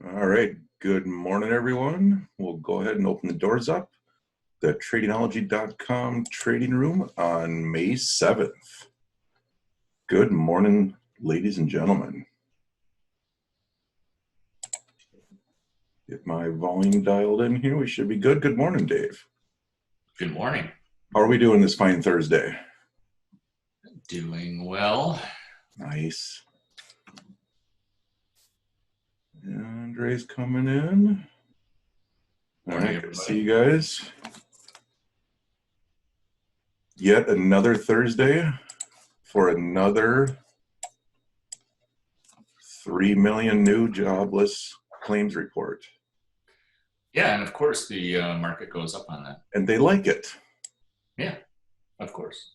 All right. Good morning, everyone. We'll go ahead and open the doors up. The Tradingology.com trading room on May 7th. Good morning, ladies and gentlemen. Get my volume dialed in here. We should be good. Good morning, Dave. Good morning. How are we doing this fine Thursday? Doing well. Nice. Andre's coming in. All right, good to see you guys. Yet another Thursday for another 3 million new jobless claims report. Yeah, and of course the market goes up on that. And they like it. Yeah, of course.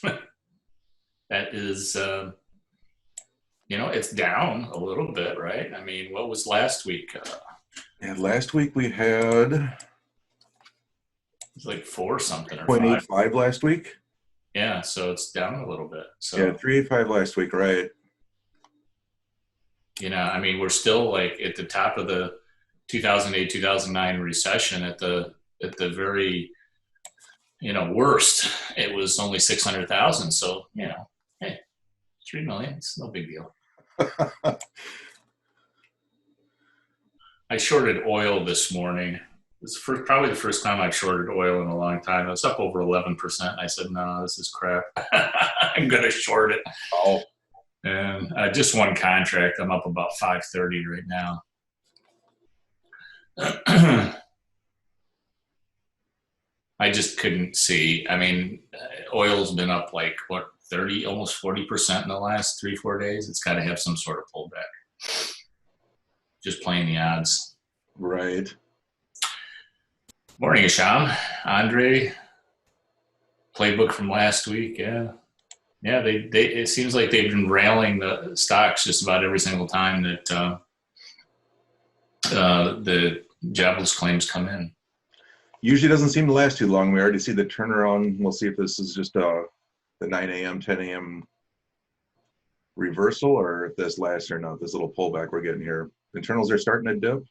That is, it's down a little bit, right? I mean, what was last week? And last week we had It was like 4 something or 0.85 last week. Yeah, so it's down a little bit. So yeah, 385 last week, right? I mean, we're still like at the top of the 2008, 2009 recession at the very, worst. It was only 600,000. So, hey, 3 million, it's no big deal. I shorted oil this morning. It's probably the first time I've shorted oil in a long time. It was up over 11%. I said, no, this is crap. I'm going to short it. Oh. And just one contract. I'm up about 530 right now. I just couldn't see. I mean, oil's been up like, 30, almost 40% in the last 3-4 days. It's got to have some sort of pullback. Just playing the odds. Right. Morning, Isham. Andre, playbook from last week. Yeah. They it seems like they've been railing the stocks just about every single time that the jobless claims come in. Usually doesn't seem to last too long. We already see the turnaround. We'll see if this is just the 9 a.m., 10 a.m. reversal or if this lasts or not, this little pullback we're getting here. Internals are starting to dip.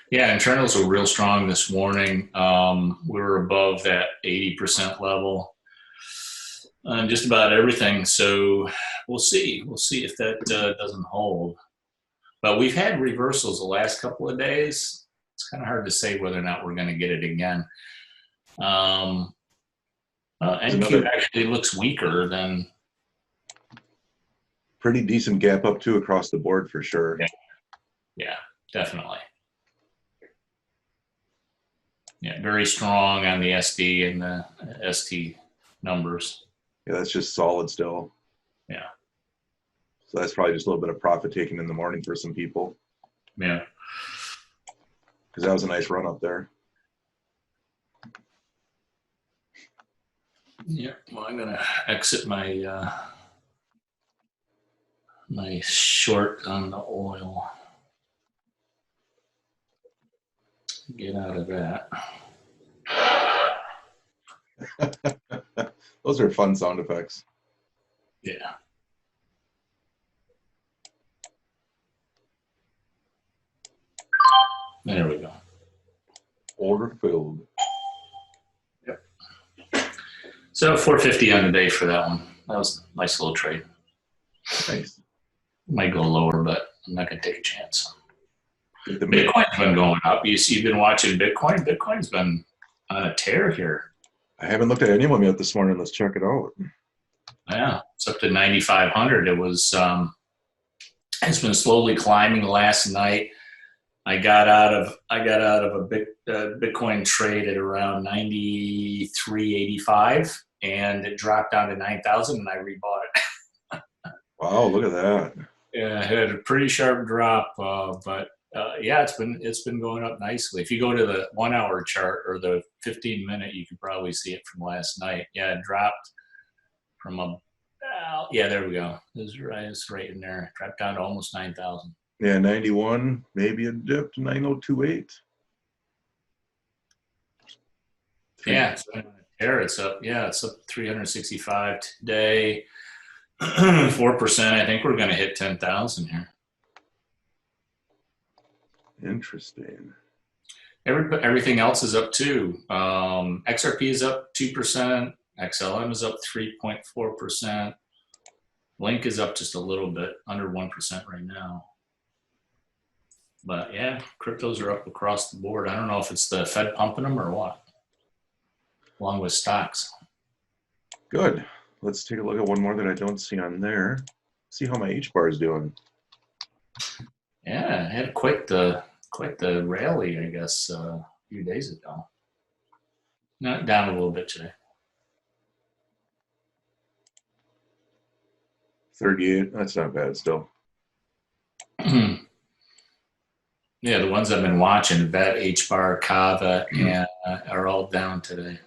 Yeah, internals were real strong this morning. We were above that 80% level on just about everything. So we'll see. We'll see if that doesn't hold. But we've had reversals the last couple of days. It's kind of hard to say whether or not we're going to get it again. NQ actually looks weaker than. Pretty decent gap up too across the board for sure. Yeah, definitely. Yeah, very strong on the SD and the ST numbers. Yeah, that's just solid still. Yeah. So that's probably just a little bit of profit taking in the morning for some people. Yeah. Because that was a nice run up there. Yeah. Well, I'm going to exit my my short on the oil. Get out of that. Those are fun sound effects. Yeah. There we go. Order filled. Yep. So 450 on the day for that one. That was a nice little trade. Nice. Might go lower, but I'm not going to take a chance. Bitcoin's been going up. You've been watching Bitcoin. Bitcoin's been on a tear here. I haven't looked at any of them yet this morning. Let's check it out. Yeah, it's up to 9,500. It was. It's been slowly climbing. Last night, I got out of a Bitcoin trade at around 93.85, and it dropped down to 9,000, and I rebought it. Wow, look at that. Yeah, it had a pretty sharp drop, but. Yeah, it's been going up nicely. If you go to the 1 hour chart or the 15-minute, you can probably see it from last night. Yeah, it dropped from yeah, there we go. It's right in there. Dropped down to almost 9,000. Yeah, 91. Maybe it dipped 9028. Yeah, it's up. Yeah, it's up 365 today. 4%. I think we're going to hit 10,000 here. Interesting. Everything else is up too. XRP is up 2%. XLM is up 3.4%. Link is up just a little bit, under 1% right now. But yeah, cryptos are up across the board. I don't know if it's the Fed pumping them or what, along with stocks. Good. Let's take a look at one more that I don't see on there. See how my H bar is doing. Yeah, it had quite the rally, I guess, a few days ago. Not down a little bit today. 38. That's not bad still. Yeah, the ones I've been watching, Bet, HBAR, Kava, and are all down today.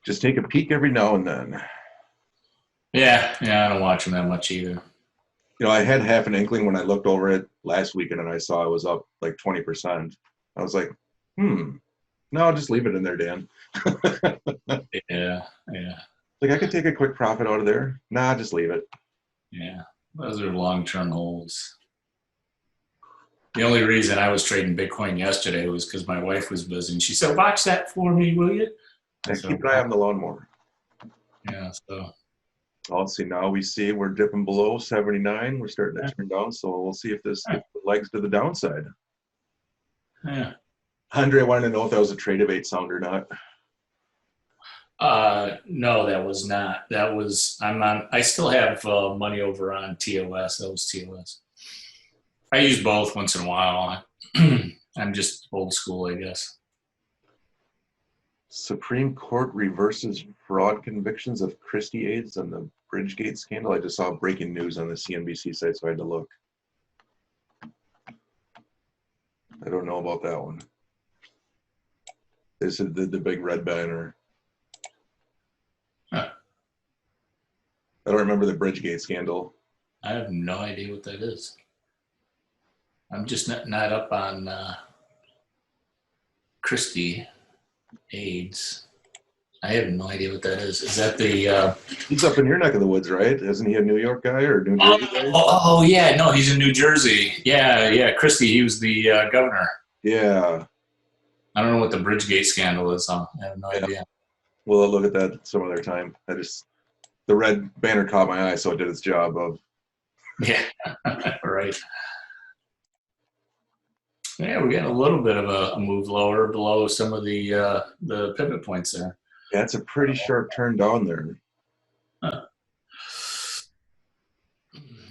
Just take a peek every now and then. Yeah, I don't watch them that much either. You know, I had half an inkling when I looked over it last weekend and I saw it was up like 20%. I was like, no, just leave it in there, Dan. Yeah. Like I could take a quick profit out of there. Nah, just leave it. Yeah, those are long-term holds. The only reason I was trading Bitcoin yesterday was because my wife was busy. And she said, watch that for me, will you? And keep an eye on the lawnmower. Yeah, so. Let's see, now we see we're dipping below 79. We're starting to turn down, so we'll see if this gets the legs to the downside. Yeah. Andre, I wanted to know if that was a Tradevate sound or not. No, that was not. That was, I still have money over on TOS. That was TOS. I use both once in a while. I'm just old school, I guess. Supreme Court reverses fraud convictions of Christie aides on the Bridgegate scandal. I just saw breaking news on the CNBC site, so I had to look. I don't know about that one. This is the big red banner. Huh. I don't remember the Bridgegate scandal. I have no idea what that is. I'm just not up on Christie aides. I have no idea what that is. Is that the? He's up in your neck of the woods, right? Isn't he a New York guy or New Jersey guy? Oh yeah, no, he's in New Jersey. Yeah. Christie, he was the governor. Yeah. I don't know what the Bridgegate scandal is. I have no idea. We'll look at that some other time. The red banner caught my eye, so it did its job of. Yeah, right. Yeah, we're getting a little bit of a move lower below some of the pivot points there. Yeah, it's a pretty sharp turn down there. Huh.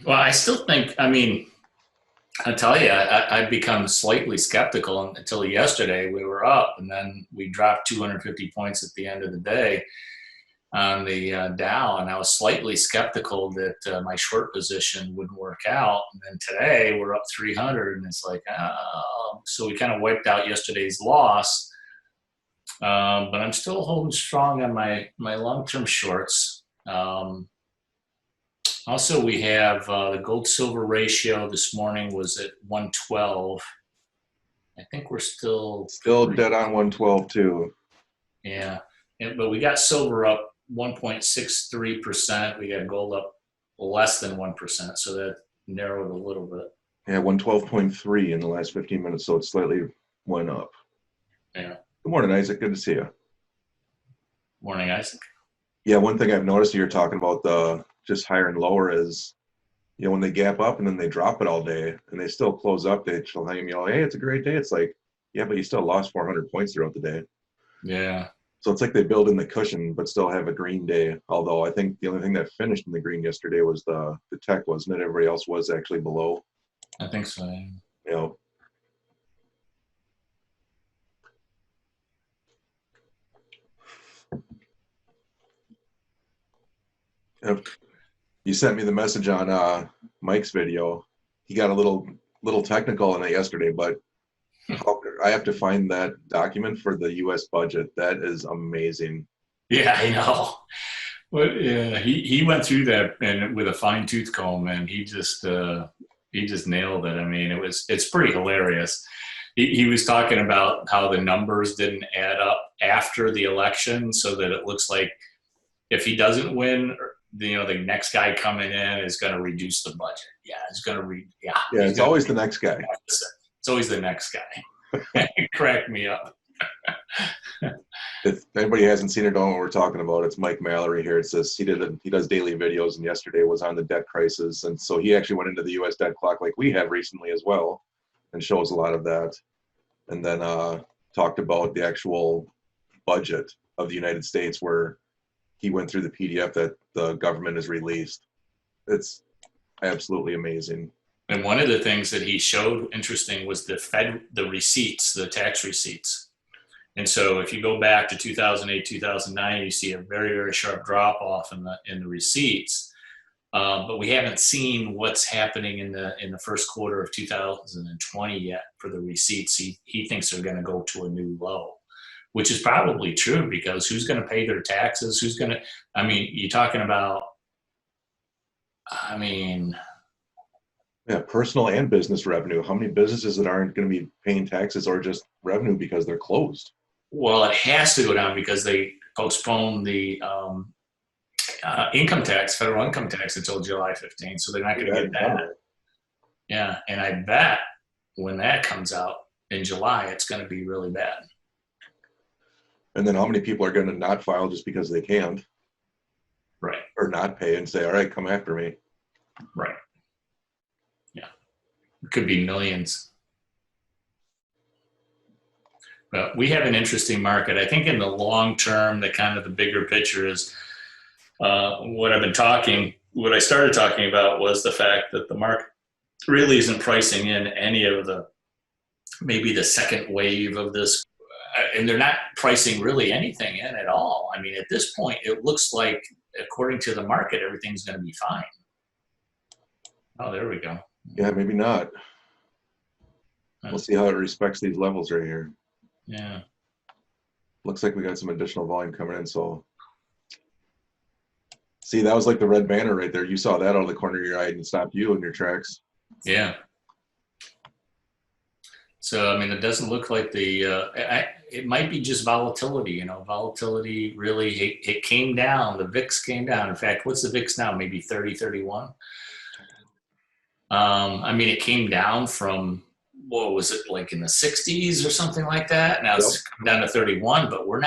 Well, I still think, I tell you, I've become slightly skeptical until yesterday. We were up, and then we dropped 250 points at the end of the day on the Dow, and I was slightly skeptical that my short position wouldn't work out. And then today we're up 300, and it's like, oh. So we kind of wiped out yesterday's loss. But I'm still holding strong on my long-term shorts. Also, we have the gold-silver ratio this morning was at 112. I think we're still dead on 112 too. Yeah, but we got silver up 1.63%. We got gold up less than 1%, so that narrowed a little bit. Yeah, 112.3 in the last 15 minutes, so it slightly went up. Yeah. Good morning, Isaac. Good to see you. Morning, Isaac. Yeah, one thing I've noticed you're talking about the just higher and lower is, when they gap up and then they drop it all day and they still close up, they tell him, hey, it's a great day. It's like, yeah, but you still lost 400 points throughout the day. Yeah. So it's like they build in the cushion but still have a green day. Although I think the only thing that finished in the green yesterday was the tech, wasn't it? Everybody else was actually below. I think so. You sent me the message on Mike's video. He got a little technical in it yesterday, but I have to find that document for the U.S. budget. That is amazing. Yeah, I know. But yeah, he went through that and with a fine tooth comb, and he just nailed it. It's pretty hilarious. He was talking about how the numbers didn't add up after the election, so that it looks like if he doesn't win the next guy coming in is going to reduce the budget. Yeah, it's going to Yeah, it's always the next guy. It's always the next guy. It cracked me up. If anybody hasn't seen it, don't know what we're talking about. It's Mike Mallory here. It says he does daily videos, and yesterday was on the debt crisis, and so he actually went into the U.S. debt clock like we have recently as well, and shows a lot of that, and then talked about the actual budget of the United States, where he went through the PDF that the government has released. It's absolutely amazing. And one of the things that he showed interesting was the receipts, the tax receipts. And so if you go back to 2008, 2009, you see a very, very sharp drop off in the receipts. But we haven't seen what's happening in the first quarter of 2020 yet for the receipts. He thinks they're going to go to a new low, which is probably true, because who's going to pay their taxes? You're talking about, yeah, personal and business revenue. How many businesses that aren't going to be paying taxes or just revenue because they're closed? Well, it has to go down because they postponed the income tax, federal income tax, until July 15th. So they're not going to get that. Yeah, and I bet when that comes out in July, it's going to be really bad. And then how many people are going to not file just because they can't? Right. Or not pay and say, all right, come after me. Right. Yeah. It could be millions. But we have an interesting market. I think in the long term, the bigger picture is what I started talking about was the fact that the market really isn't pricing in any of maybe the second wave of this. And they're not pricing really anything in at all. I mean, at this point, it looks like, according to the market, everything's going to be fine. Oh, there we go. Yeah, maybe not. We'll see how it respects these levels right here. Yeah. Looks like we got some additional volume coming in. So, see, that was like the red banner right there. You saw that out of the corner of your eye and it stopped you in your tracks. Yeah. So, it doesn't look like it might be just volatility, volatility really, it came down. The VIX came down. In fact, what's the VIX now? Maybe 30, 31. It came down from, what was it, like in the 60s or something like that? Now it's come down to 31, but we're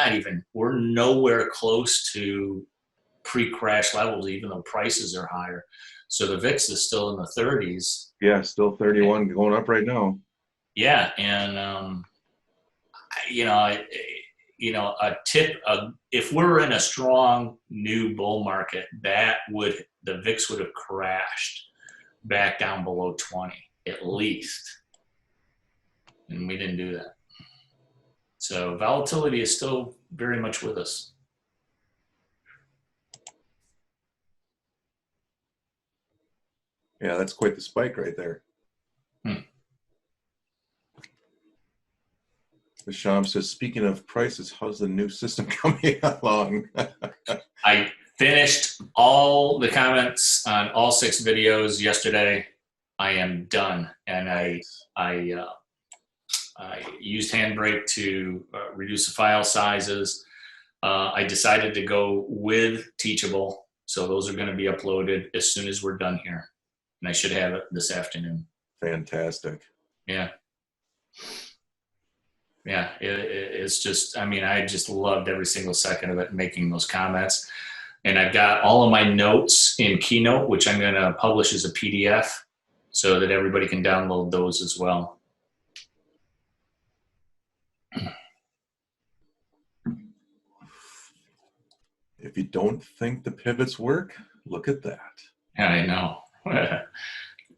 nowhere close to pre-crash levels, even though prices are higher. So the VIX is still in the 30s. Yeah, still 31, going up right now. Yeah, and a tip, if we're in a strong new bull market, the VIX would have crashed back down below 20 at least, and we didn't do that. So volatility is still very much with us. Yeah, that's quite the spike right there. Sham says, speaking of prices, how's the new system coming along? I finished all the comments on all 6 videos yesterday. I am done, and I used Handbrake to reduce the file sizes. I decided to go with Teachable, so those are going to be uploaded as soon as we're done here, and I should have it this afternoon. Fantastic. Yeah. Yeah, it's just, I just loved every single second of it, making those comments. And I've got all of my notes in Keynote, which I'm going to publish as a PDF so that everybody can download those as well. If you don't think the pivots work, look at that. Yeah, I know.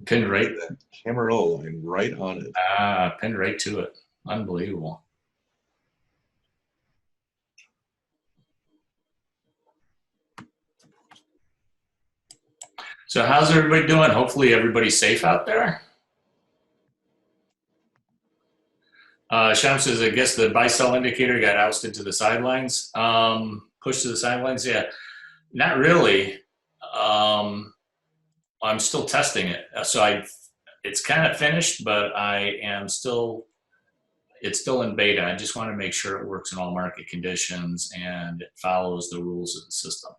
Pinned right. That camera line right on it. Pinned right to it. Unbelievable. So how's everybody doing? Hopefully everybody's safe out there. Sham says, I guess the buy-sell indicator got ousted to the sidelines. Pushed to the sidelines? Yeah, not really. I'm still testing it. So it's kind of finished, but it's still in beta. I just want to make sure it works in all market conditions and it follows the rules of the system.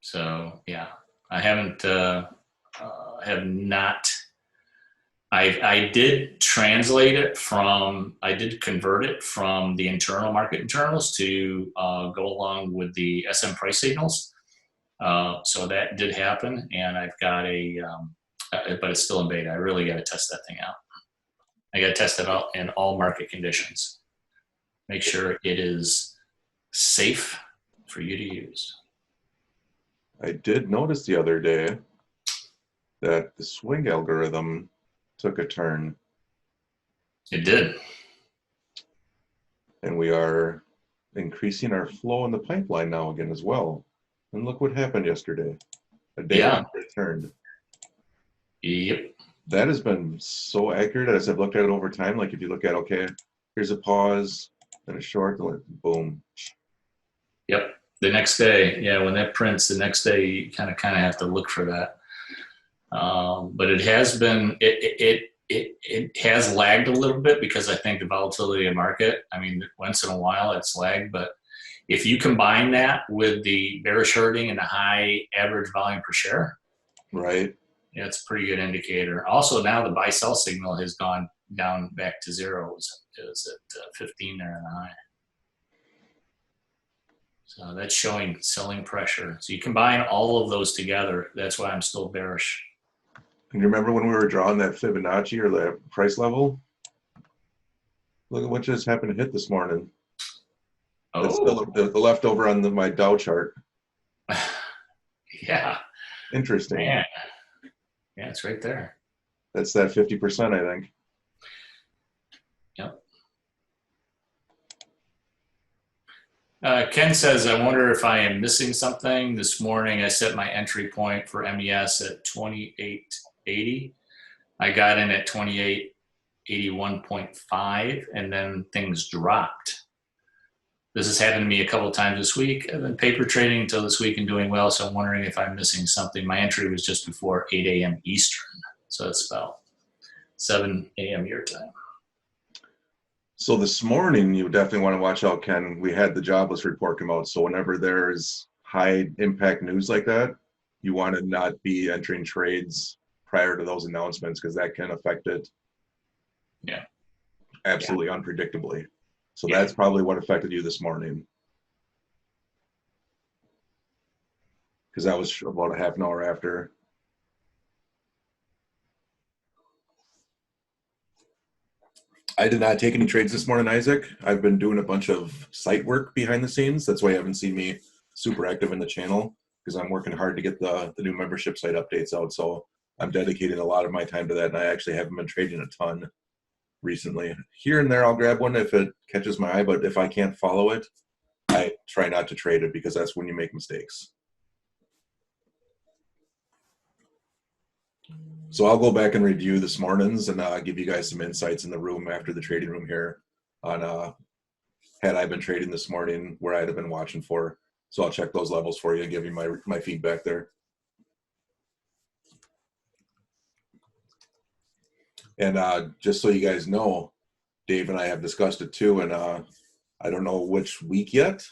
So yeah, I haven't have not. I did translate it from. I did convert it from the internal market internals to go along with the SM price signals. So that did happen, and I've got but it's still in beta. I really got to test that thing out. I got to test it out in all market conditions. Make sure it is safe for you to use. I did notice the other day that the swing algorithm took a turn, It did. and we are increasing our flow in the pipeline now again as well. And look what happened yesterday, a day Yeah. after it turned. Yep. That has been so accurate as I've looked at it over time. Like if you look at, okay, here's a pause, then a short, boom. Yep. The next day, yeah, when that prints, the next day you kind of have to look for that. But it has been it has lagged a little bit because I think the volatility of the market. I mean, once in a while it's lagged, but if you combine that with the bearish herding and the high average volume per share, Right. yeah, it's a pretty good indicator. Also, now the buy sell signal has gone down back to zero. It was at 15 there in the high. So that's showing selling pressure. So you combine all of those together. That's why I'm still bearish. And you remember when we were drawing that Fibonacci or the price level? Look at what just happened to hit this morning. That's the leftover on my Dow chart. Yeah. Interesting. Man. Yeah, it's right there. That's that 50%, I think. Yep. Ken says, I wonder if I am missing something. This morning, I set my entry point for MES at 28.80. I got in at 28.81.5, and then things dropped. This has happened to me a couple of times this week. I've been paper trading until this week and doing well, so I'm wondering if I'm missing something. My entry was just before 8 a.m. Eastern, so it's about 7 a.m. your time. So this morning, you definitely want to watch out, Ken. We had the jobless report come out. So whenever there's high impact news like that, you want to not be entering trades prior to those announcements because that can affect it. Yeah. Absolutely unpredictably. So Yeah. that's probably what affected you this morning. Because that was about a half an hour after. I did not take any trades this morning, Isaac. I've been doing a bunch of site work behind the scenes. That's why you haven't seen me super active in the channel, because I'm working hard to get the new membership site updates out. So I'm dedicating a lot of my time to that, and I actually haven't been trading a ton recently. Here and there, I'll grab one if it catches my eye, but if I can't follow it, I try not to trade it because that's when you make mistakes. So I'll go back and review this morning's and give you guys some insights in the room after the trading room here on had I been trading this morning, where I'd have been watching for. So I'll check those levels for you and give you my feedback there. And just so you guys know, Dave and I have discussed it too, and I don't know which week yet,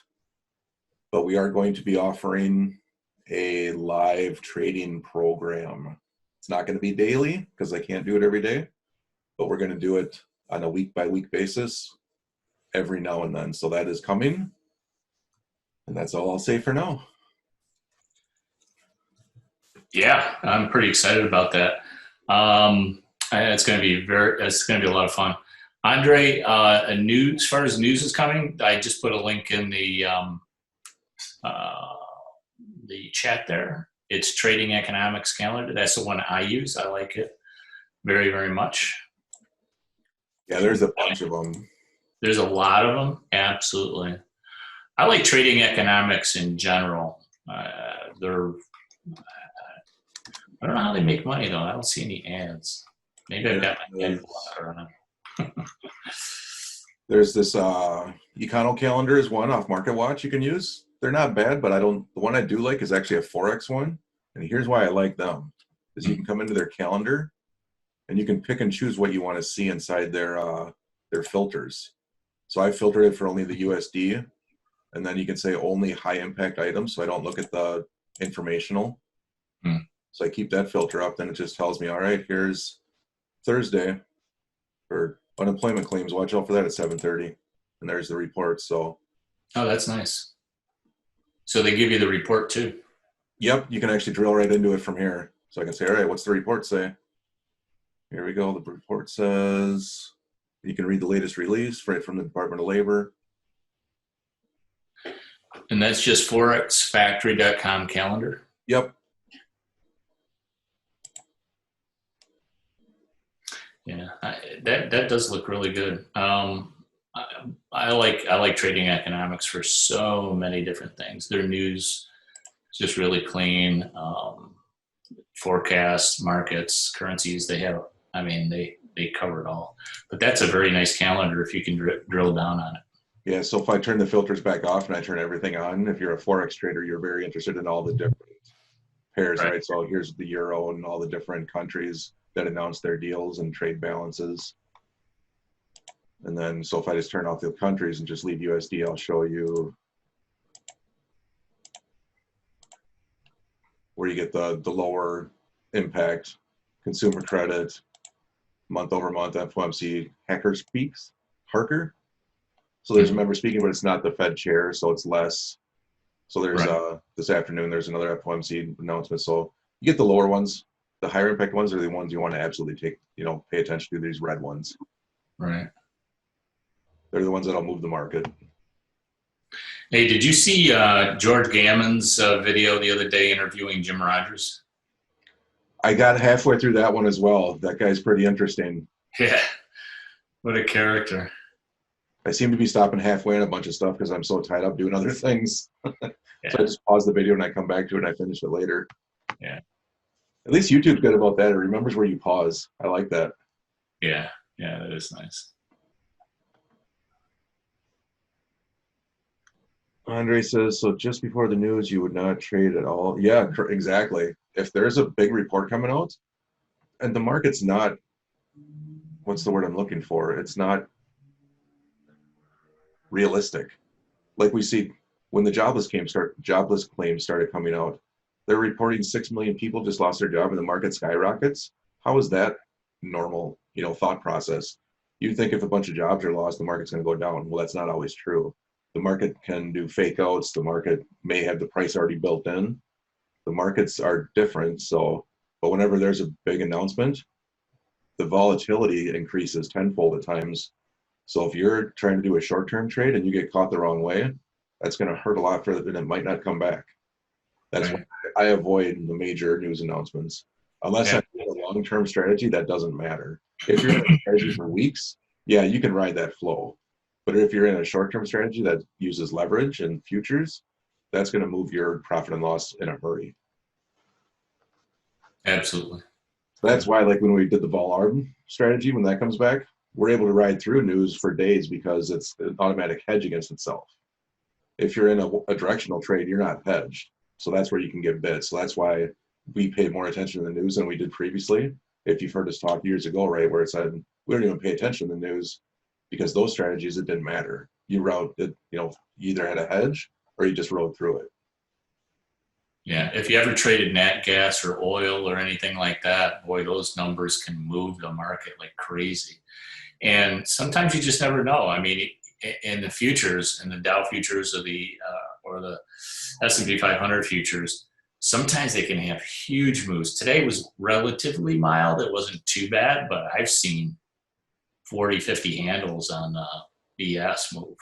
but we are going to be offering a live trading program. It's not going to be daily because I can't do it every day, but we're going to do it on a week-by-week basis every now and then. So that is coming, and that's all I'll say for now. Yeah, I'm pretty excited about that. It's going to be a lot of fun. Andre, as far as news is coming, I just put a link in the chat there. It's Trading Economics Calendar. That's the one I use. I like it very, very much. Yeah, there's a bunch of them. There's a lot of them. Absolutely. I like Trading Economics in general. I don't know how they make money though. I don't see any ads. Maybe I've got my ad blocker on. There's this Econo Calendar is one off Market Watch you can use. They're not bad, but the one I do like is actually a Forex one. And here's why I like them, is you can come into their calendar and you can pick and choose what you want to see inside their filters. So I filtered it for only the USD, and then you can say only high impact items. So I don't look at the informational. Hmm. So I keep that filter up. Then it just tells me, all right, here's Thursday for unemployment claims. Watch out for that at 7:30, and there's the report. So, Oh, that's nice. So they give you the report too. yep, you can actually drill right into it from here. So I can say, all right, what's the report say? Here we go. The report says you can read the latest release right from the Department of Labor. And that's just forexfactory.com calendar. Yep. Yeah, that does look really good. I like trading economics for so many different things. Their news is just really clean. Forecasts, markets, currencies. They have. I mean, they cover it all. But that's a very nice calendar if you can drill down on it. Yeah. So if I turn the filters back off and I turn everything on, if you're a forex trader, you're very interested in all the different pairs, right? So here's the euro and all the different countries that announce their deals and trade balances. And then, so if I just turn off the countries and just leave USD, I'll show you where you get the lower impact, consumer credit, month over month, FOMC, Hacker speaks, Harker. So there's a member speaking, but it's not the Fed chair, so it's less. So there's this afternoon, there's another FOMC announcement. So you get the lower ones. The higher impact ones are the ones you want to absolutely take, pay attention to, these red ones. Right. They're the ones that'll move the market. Hey, did you see George Gammon's video the other day interviewing Jim Rogers? I got halfway through that one as well. That guy's pretty interesting. Yeah, what a character. I seem to be stopping halfway on a bunch of stuff because I'm so tied up doing other things. Yeah. So I just pause the video and I come back to it and I finish it later. Yeah. At least YouTube's good about that. It remembers where you pause. I like that. Yeah, that is nice. Andre says, so just before the news, you would not trade at all. Yeah, exactly. If there's a big report coming out and the market's not, what's the word I'm looking for? It's not realistic. Like we see when the jobless claims started coming out, they're reporting 6 million people just lost their job and the market skyrockets. How is that normal, thought process? You'd think if a bunch of jobs are lost, the market's going to go down. Well, that's not always true. The market can do fake outs. The market may have the price already built in. The markets are different. So, but whenever there's a big announcement, the volatility increases tenfold at times. So if you're trying to do a short-term trade and you get caught the wrong way, that's going to hurt a lot further and it might not come back. That's why I avoid the major news announcements. Unless I'm in a long-term strategy, that doesn't matter. If you're in a strategy for weeks, yeah, you can ride that flow. But if you're in a short-term strategy that uses leverage and futures, that's going to move your profit and loss in a hurry. Absolutely. So that's why, like when we did the vol arb strategy, when that comes back, we're able to ride through news for days because it's an automatic hedge against itself. If you're in a directional trade, you're not hedged. So that's where you can get bit. So that's why we pay more attention to the news than we did previously. If you've heard us talk years ago, right, where it said we don't even pay attention to the news because those strategies, it didn't matter. You rode it, you either had a hedge or you just rode through it. Yeah, if you ever traded nat gas or oil or anything like that, boy, those numbers can move the market like crazy. And sometimes you just never know. I mean, in the futures, in the Dow futures or the S&P 500 futures, sometimes they can have huge moves. Today was relatively mild. It wasn't too bad, but I've seen 40, 50 handles on BS move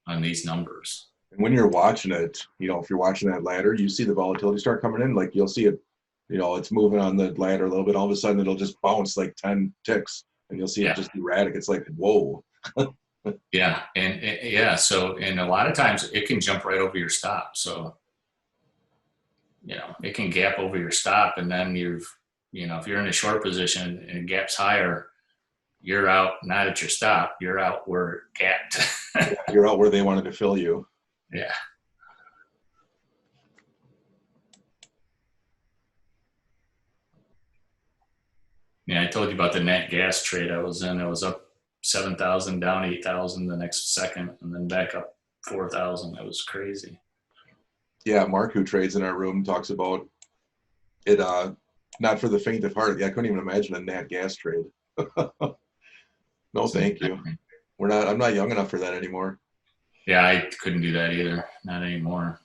on these numbers. And when you're watching it, if you're watching that ladder, you see the volatility start coming in. Like you'll see it, it's moving on the ladder a little bit. All of a sudden, it'll just bounce like 10 ticks, and you'll see it just erratic. It's like, whoa. So, and a lot of times it can jump right over your stop. So, it can gap over your stop, and then if you're in a short position and it gaps higher, you're out, not at your stop. You're out where it gapped. You're out where they wanted to fill you. Yeah. Yeah, I told you about the net gas trade I was in. I was up 7,000, down 8,000 the next second, and then back up 4,000. That was crazy. Yeah, Mark, who trades in our room, talks about it. Not for the faint of heart. Yeah, I couldn't even imagine a nat gas trade. No, thank you. We're not. I'm not young enough for that anymore. Yeah, I couldn't do that either. Not anymore.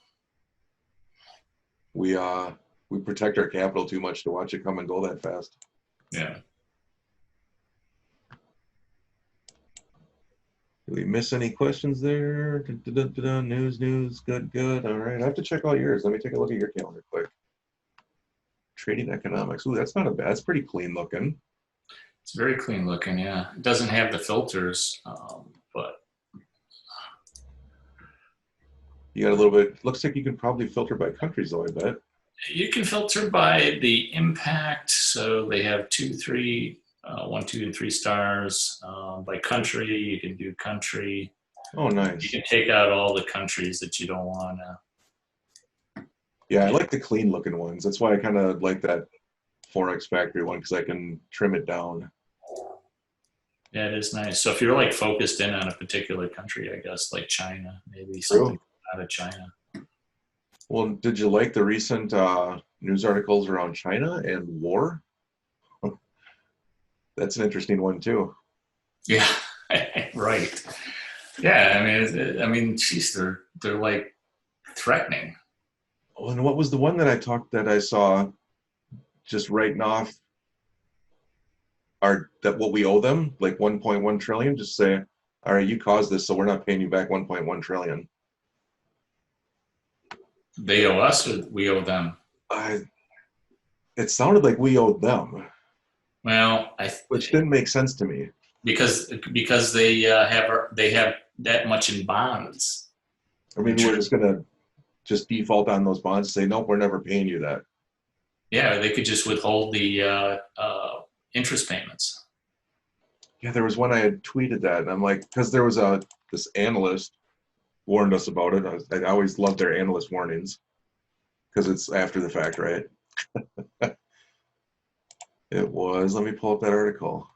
We we protect our capital too much to watch it come and go that fast. Yeah. Did we miss any questions there? News. Good. All right. I have to check all yours. Let me take a look at your calendar quick. Trading economics. Ooh, that's not a bad. It's pretty clean looking. It's very clean looking. Yeah. It doesn't have the filters, but You got a little bit. Looks like you can probably filter by countries, though. I bet. you can filter by the impact. So they have 2, 3, 1, 2, and 3 stars. By country, you can do country. Oh, You nice. can take out all the countries that you don't want to. Yeah, I like the clean looking ones. That's why I kind of like that Forex Factory one because I can trim it down. Yeah, it is nice. So if you're like focused in on a particular country, I guess like China, maybe True. something out of China. Well, did you like the recent news articles around China and war? That's an interesting one too. Yeah, right. Yeah, I mean, geez, they're like threatening. Oh, and what was the one that I saw just writing off our that what we owe them, like 1.1 trillion, just say, all right, you caused this, so we're not paying you back 1.1 trillion. They owe us, or we owe them. I It sounded like we owed them, Well, which didn't make sense to me. because they have that much in bonds. Or maybe we're just gonna just default on those bonds and say, nope, we're never paying you that. Yeah, they could just withhold the interest payments. Yeah, there was one I had tweeted that, and I'm like, because there was this analyst warned us about it. I always love their analyst warnings because it's after the fact, right? It was. Let me pull up that article.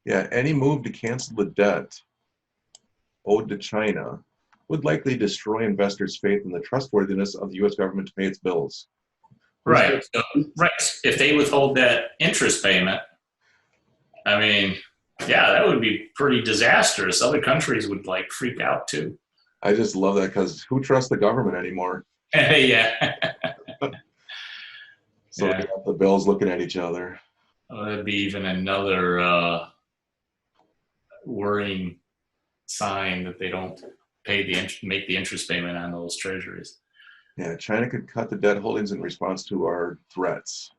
Yeah, any move to cancel the debt owed to China would likely destroy investors' faith in the trustworthiness of the U.S. government to pay its bills. Right. So, right. If they withhold that interest payment, I mean, yeah, that would be pretty disastrous. Other countries would like freak out too. I just love that because who trusts the government anymore? Yeah. So Yeah. they got the bills looking at each other. Well, that'd be even another worrying sign that they don't make the interest payment on those treasuries. Yeah, China could cut the debt holdings in response to our threats.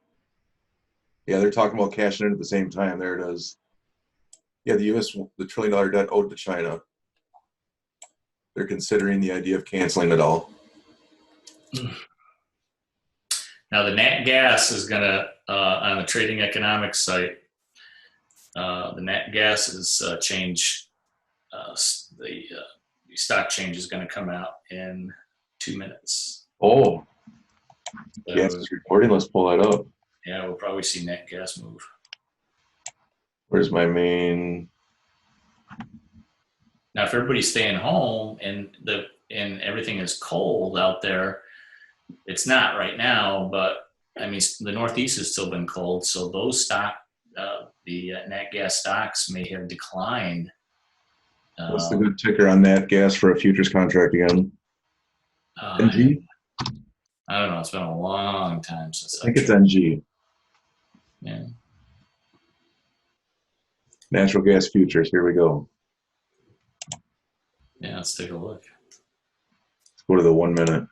Yeah, they're talking about cashing in at the same time. There it is. Yeah, the U.S. the $1 trillion debt owed to China. They're considering the idea of canceling it all. Now the nat gas is gonna on the trading economics site. The nat gas is change. The stock change is going to come out in 2 minutes. Oh, So, gas is recording. Let's pull that up. yeah, we'll probably see nat gas move. Where's my main? Now, if everybody's staying home and everything is cold out there, it's not right now. But I mean, the Northeast has still been cold, so those the nat gas stocks may have declined. What's the good ticker on that gas for a futures contract again? NG? I don't know. It's been a long time since I think it's NG. Yeah. Natural gas futures. Here we go. Yeah, let's take a look. Let's go to the 1 minute.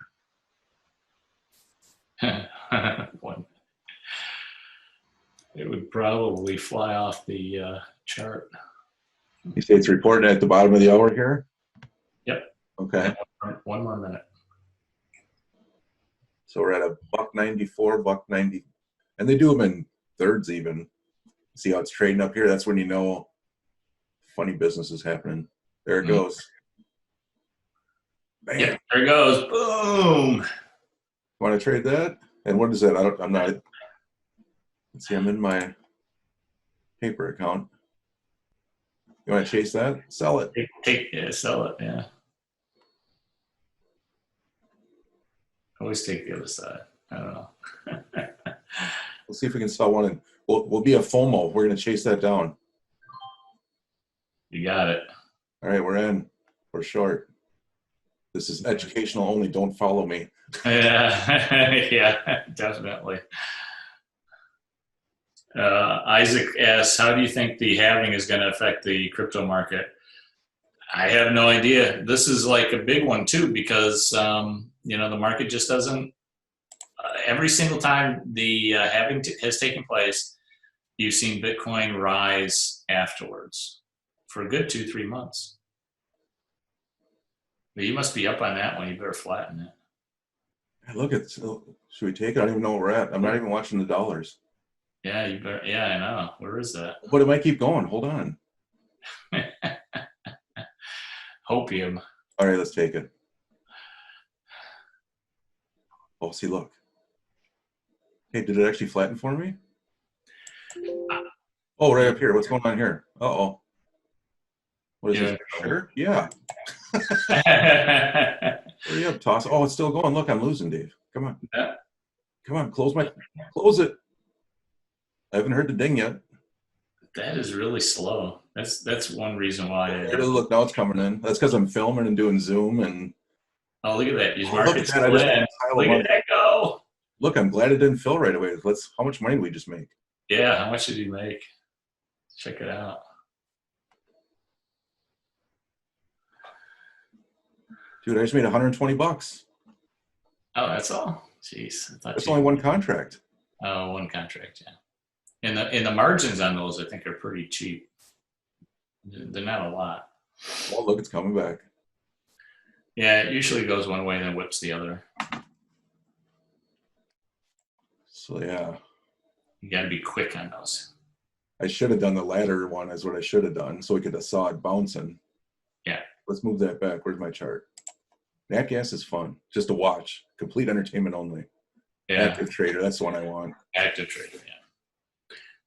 One. It would probably fly off the chart. You say it's reporting at the bottom of the hour here? Yep. Okay. 1 more minute. So we're at a $1.94, $1.90, and they do them in thirds even. See how it's trading up here? That's when you know funny business is happening. There it goes. Bam. Yeah, there it goes. Boom. Want to trade that? And what is that? I'm not. Let's see. I'm in my paper account. You want to chase that? Sell it. Sell it. Yeah. Always take the other side. I don't know. Let's see if we can sell one. And we'll be a FOMO. We're going to chase that down. You got it. All right, we're in. We're short. This is educational only. Don't follow me. Yeah, yeah, definitely. Isaac asks, how do you think the halving is going to affect the crypto market? I have no idea. This is like a big one too, because the market just doesn't. Every single time the halving has taken place, you've seen Bitcoin rise afterwards for a good 2-3 months. But you must be up on that one. You better flatten it. Look at. Should we take it? I don't even know where we're at. I'm not even watching the dollars. Yeah, you better. Yeah, I know. Where is that? But it might keep going. Hold on. Hopium. All right, let's take it. Oh, see, look. Hey, did it actually flatten for me? Oh, right up here. What's going on here? Uh-oh. What is this? Sugar? Yeah. Hurry up, toss. Oh, it's still going. Look, I'm losing, Dave. Come on. Yeah. Come on, close it. I haven't heard the ding yet. That is really slow. That's one reason why. Look, now it's coming in. That's because I'm filming and doing Zoom and. Oh, look at that! These look at markets. that. Look at that go! Look, I'm glad it didn't fill right away. How much money did we just make? Yeah, how much did you make? Check it out. Dude, I just made $120. Oh, that's all. Jeez, that's only one contract. Oh, one contract, yeah. And the margins on those, I think, are pretty cheap. They're not a lot. Oh, look, it's coming back. Yeah, it usually goes one way and then whips the other. So yeah, you got to be quick on those. I should have done the latter one. Is what I should have done, so we could have saw it bouncing. Yeah. Let's move that back. Where's my chart? Nat Gas is fun, just to watch. Complete entertainment only. Yeah. Active Trader, that's the one I want. Active Trader, yeah.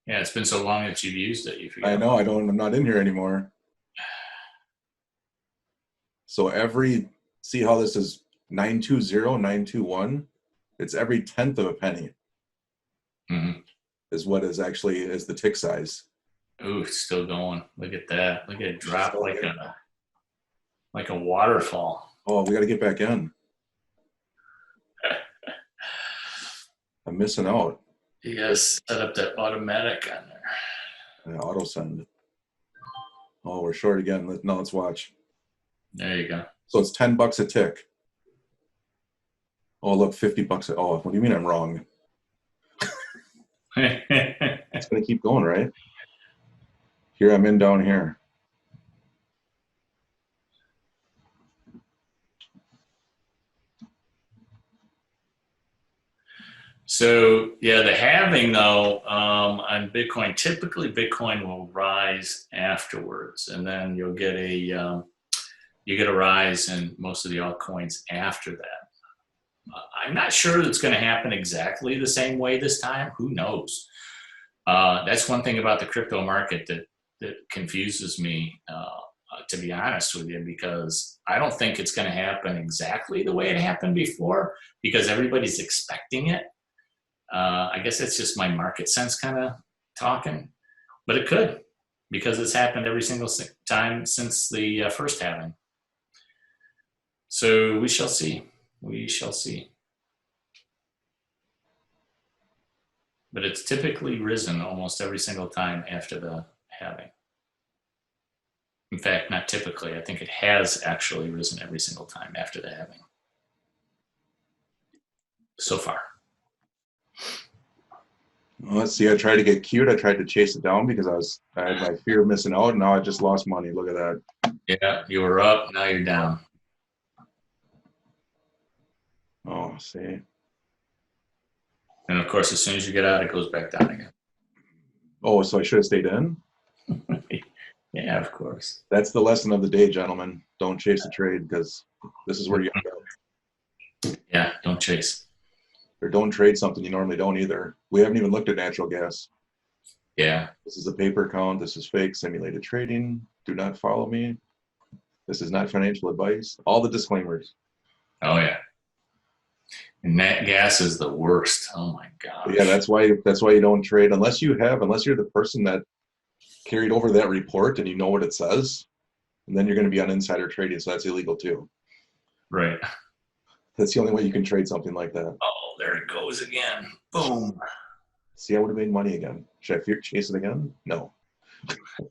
Yeah, it's been so long that you've used it. You forget. I know. I'm not in here anymore. So see how this is 920, 921? It's every 1/10 of a penny. Mm-hmm. Is what is the tick size. Ooh, it's still going. Look at that. Look at it drop like a waterfall. Oh, we got to get back in. I'm missing out. You got to set up that automatic on there. Yeah, auto send. Oh, we're short again. Now let's watch. There you go. So it's $10 a tick. Oh, look, $50. Oh, what do you mean I'm wrong? It's going to keep going, right? Here I'm in down here. So yeah, the halving though on Bitcoin, typically Bitcoin will rise afterwards, and then you'll get a rise in most of the altcoins after that. I'm not sure it's going to happen exactly the same way this time. Who knows? That's one thing about the crypto market that confuses me, to be honest with you, because I don't think it's going to happen exactly the way it happened before, because everybody's expecting it. I guess it's just my market sense kind of talking, but it could, because it's happened every single time since the first halving. So we shall see. We shall see. But it's typically risen almost every single time after the halving. In fact, not typically. I think it has actually risen every single time after the halving. So far. Well, let's see. I tried to get cute. I tried to chase it down because I had my fear of missing out, and now I just lost money. Look at that. Yeah, you were up. Now you're down. Oh, see. And of course, as soon as you get out, it goes back down again. Oh, so I should have stayed in? Yeah, of course. That's the lesson of the day, gentlemen. Don't chase a trade, because this is where you go. Yeah, don't chase. Or don't trade something you normally don't either. We haven't even looked at natural gas. Yeah. This is a paper account. This is fake simulated trading. Do not follow me. This is not financial advice. All the disclaimers. Oh, yeah. Nat gas is the worst. Oh my gosh. Yeah, that's why you don't trade unless you're the person that carried over that report and you know what it says, and then you're going to be on insider trading, so that's illegal too. Right. That's the only way you can trade something like that. Oh, there it goes again. Boom. See, I would have made money again. Should I chase it again? No.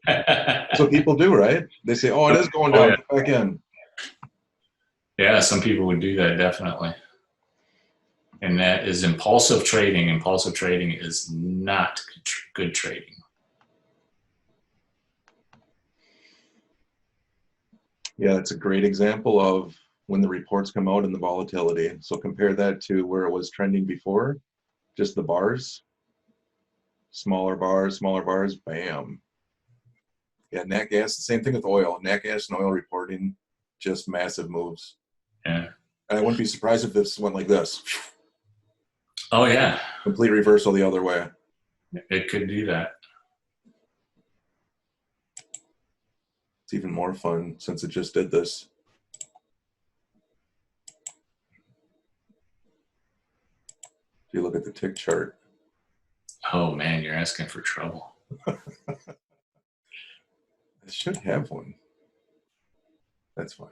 That's what people do, right? They say, "Oh, it is going down. yeah. Get back in." Yeah, some people would do that, definitely. And that is impulsive trading. Impulsive trading is not good trading. Yeah, that's a great example of when the reports come out and the volatility. So compare that to where it was trending before, just the bars, smaller bars, bam. Yeah, nat gas, the same thing with oil. Nat gas and oil reporting, just massive moves. Yeah. And I wouldn't be surprised if this went like this. Oh, yeah. Complete reversal the other way. It could do that. It's even more fun since it just did this. If you look at the tick chart. Oh, man, you're asking for trouble. I should have one. That's fine.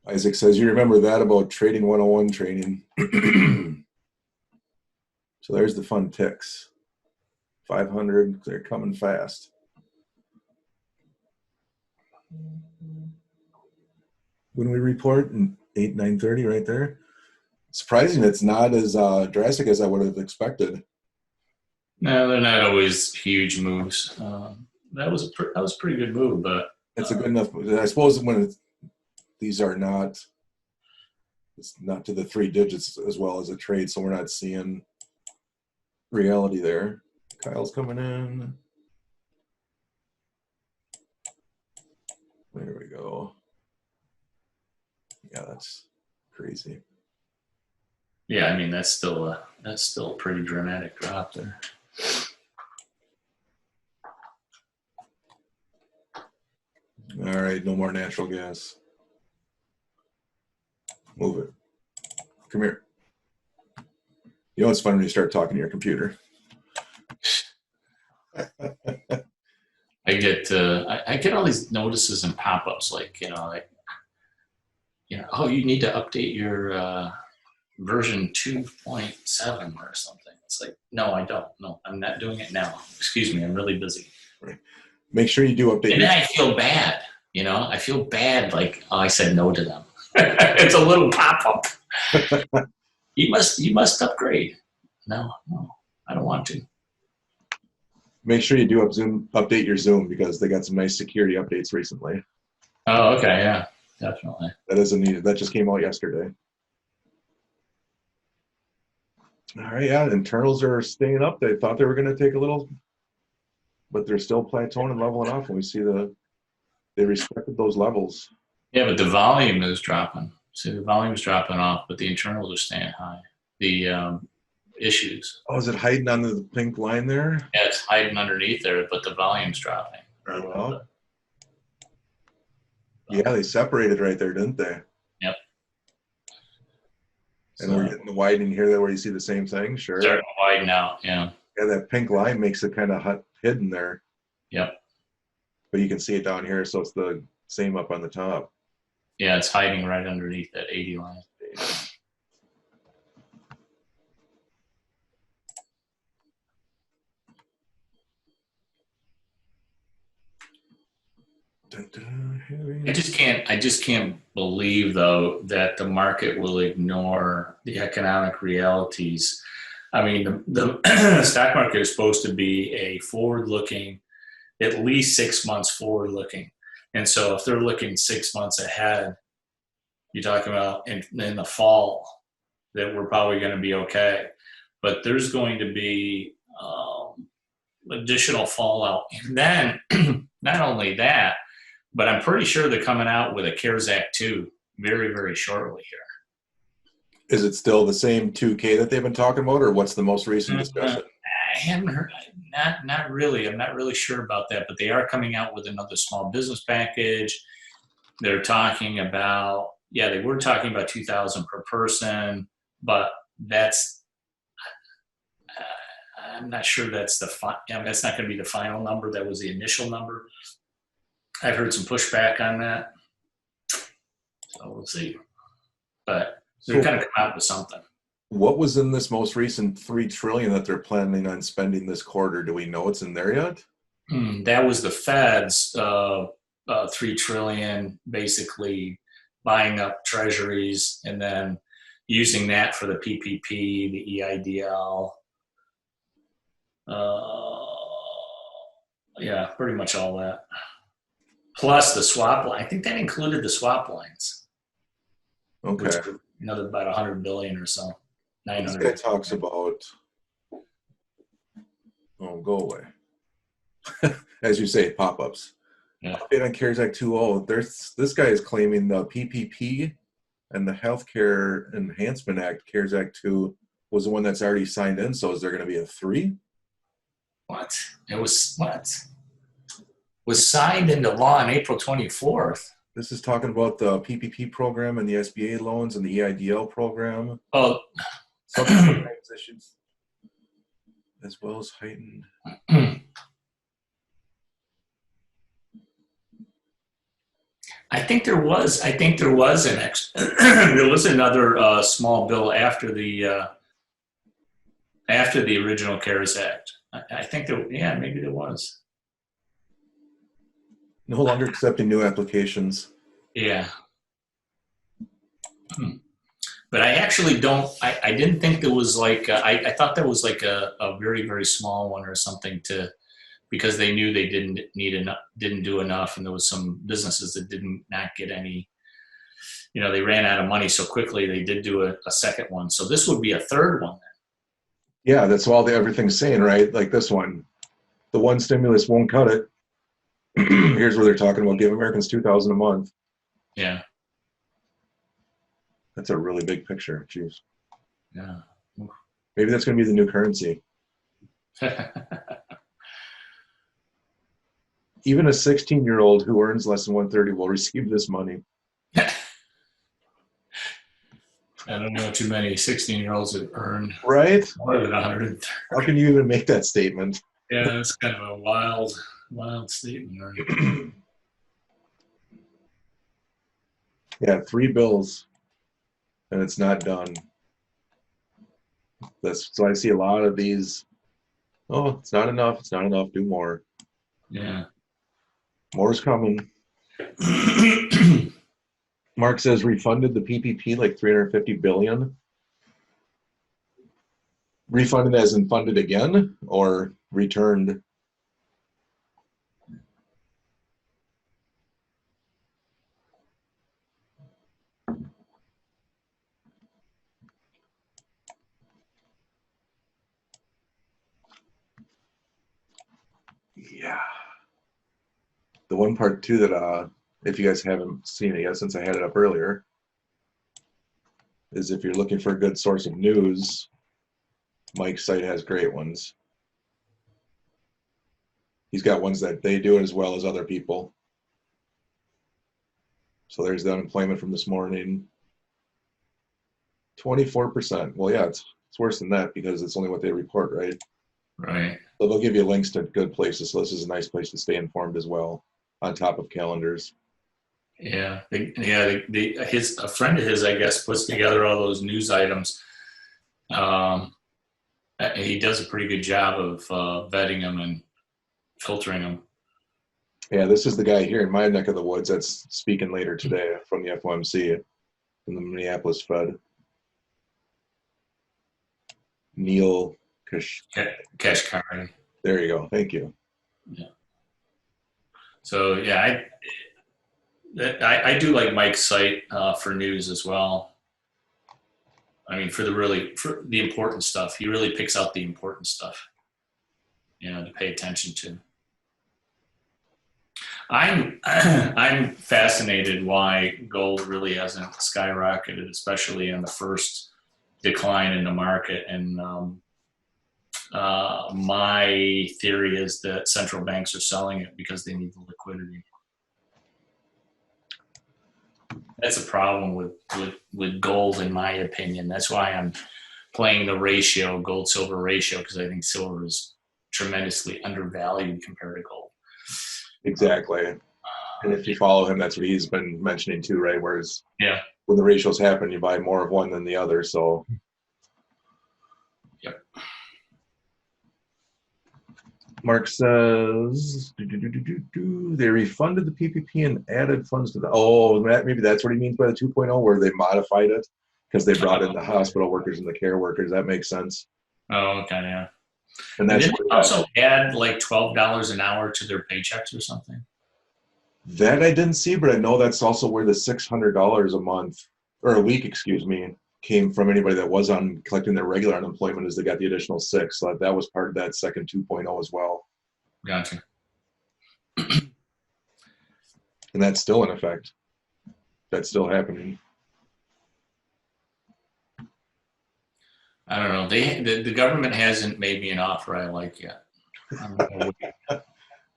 Isaac says, you remember that about Trading 101 training. So there's the fun ticks. 500, they're coming fast. When we report in 8, 9:30 right there. Surprising it's not as drastic as I would have expected. No, they're not always huge moves. That was a pretty good move, but it's a good enough. I suppose when these are not, it's not to the 3 digits as well as a trade, so we're not seeing reality there. Kyle's coming in. There we go. Yeah, that's crazy. Yeah, I mean that's still a pretty dramatic drop there. All right, no more natural gas. Move it. Come here. You know it's fun when you start talking to your computer. I get all these notices and pop-ups like oh, you need to update your version 2.7 or something. It's like, no, I don't. No, I'm not doing it now. Excuse me, I'm really busy. Right. Make sure you do update. And then I feel bad. I feel bad. Like, oh, I said no to them. It's a little pop-up. You must upgrade. No, I don't want to. Make sure you do update your Zoom because they got some nice security updates recently. Oh, okay, yeah, definitely. That isn't needed. That just came out yesterday. All right, yeah, internals are staying up. They thought they were going to take a little, but they're still plateauing and leveling off. And we see they respected those levels. Yeah, but the volume is dropping. See, the volume is dropping off, but the internals are staying high. The issues. Oh, is it hiding on the pink line there? Yeah, it's hiding underneath there, but the volume's dropping. Oh. Yeah, they separated right there, didn't they? Yep. And we're getting the widening here there where you see the same thing, sure. Starting to widen out, yeah. Yeah, that pink line makes it kind of hidden there. Yep. But you can see it down here, so it's the same up on the top. Yeah, it's hiding right underneath that 80 line. I just can't believe though that the market will ignore the economic realities. I mean, the stock market is supposed to be a forward-looking, at least 6 months forward-looking. And so if they're looking 6 months ahead, you're talking about in the fall that we're probably going to be okay. But there's going to be additional fallout. And then not only that, but I'm pretty sure they're coming out with a CARES Act 2 very, very shortly Is it still the same 2K that they've been talking about, or what's the most recent here. discussion? I haven't heard, not really. I'm not really sure about that, but they are coming out with another small business package. They're talking about, yeah, they were talking about 2,000 per person, but that's, I'm not sure that's that's not going to be the final number. That was the initial number. I've heard some pushback on that, so we'll see. But they're So going to come out with something. what was in this most recent 3 trillion that they're planning on spending this quarter? Do we know what's in there yet? That was the Fed's 3 trillion, basically buying up treasuries and then using that for the PPP, the EIDL. Yeah, pretty much all that. Plus the swap line. I think that included the swap lines, Okay. which are another about 100 billion or so. This 900. guy talks about, oh, go away. As you say, pop-ups. Yeah. Update on CARES Act 2.0. This guy is claiming the PPP and the Healthcare Enhancement Act, CARES Act 2, was the one that's already signed in. So is there going to be a 3? What? It was what? Was signed into law on April 24th. This is talking about the PPP program and the SBA loans and the EIDL program. Oh, Subprograms issues, as well as heightened. I think there was an there was another small bill after the original CARES Act. I think maybe there was. No longer accepting new applications. Yeah. But I actually don't, I didn't think there was like, I thought there was like a very, very small one or something because they knew they didn't do enough. And there was some businesses that did not get any, they ran out of money so quickly, they did do a second one. So this would be a third one. Yeah, that's all everything's saying, right? Like this one, the one stimulus won't cut it. Here's where they're talking about give Americans $2,000 a month. Yeah. That's a really big picture. Jeez. Yeah. Maybe that's going to be the new currency. Even a 16-year-old who earns less than 130 will receive this money. I don't know too many 16-year-olds that earn right more than 130. How can you even make that statement? Yeah, that's kind of a wild statement. Right? Yeah, 3 bills, and it's not done. So I see a lot of these. Oh, it's not enough. It's not enough. Do more. Yeah. More's coming. Mark says refunded the PPP like 350 billion. Refunded as in funded again or returned? Yeah. The one part too that if you guys haven't seen it yet, since I had it up earlier, is if you're looking for a good source of news, Mike's site has great ones. He's got ones that they do it as well as other people. So there's the unemployment from this morning. 24%. Well, yeah, it's worse than that because it's only what they report, right? Right. So they'll give you links to good places. So this is a nice place to stay informed as well, on top of calendars. Yeah, a friend of his, I guess, puts together all those news items. He does a pretty good job of vetting them and filtering them. Yeah, this is the guy here in my neck of the woods that's speaking later today from the FOMC, from the Minneapolis Fed. Neil Kashkari. There you go. Thank you. Yeah. So yeah, I do like Mike's site for news as well. I mean, for the important stuff, he really picks out the important stuff, to pay attention to. I'm fascinated why gold really hasn't skyrocketed, especially in the first decline in the market. And my theory is that central banks are selling it because they need the liquidity. That's a problem with gold, in my opinion. That's why I'm playing the ratio, gold silver ratio, because I think silver is tremendously undervalued compared to gold. Exactly. And if you follow him, that's what he's been mentioning too, right? Whereas Yeah. when the ratios happen, you buy more of one than the other. So, Yep. Mark says they refunded the PPP and added funds to the. Oh, maybe that's what he means by the 2.0, where they modified it because they brought in the hospital workers and the care workers. That makes sense. Oh, okay, yeah. And And that's didn't they also add like $12 an hour to their paychecks or something? that I didn't see, but I know that's also where the $600 a month or a week, excuse me, came from. Anybody that was on collecting their regular unemployment, as they got the additional six. So that was part of that second 2.0 as well. Gotcha. And that's still in effect. That's still happening. I don't know. The government hasn't made me an offer I like yet.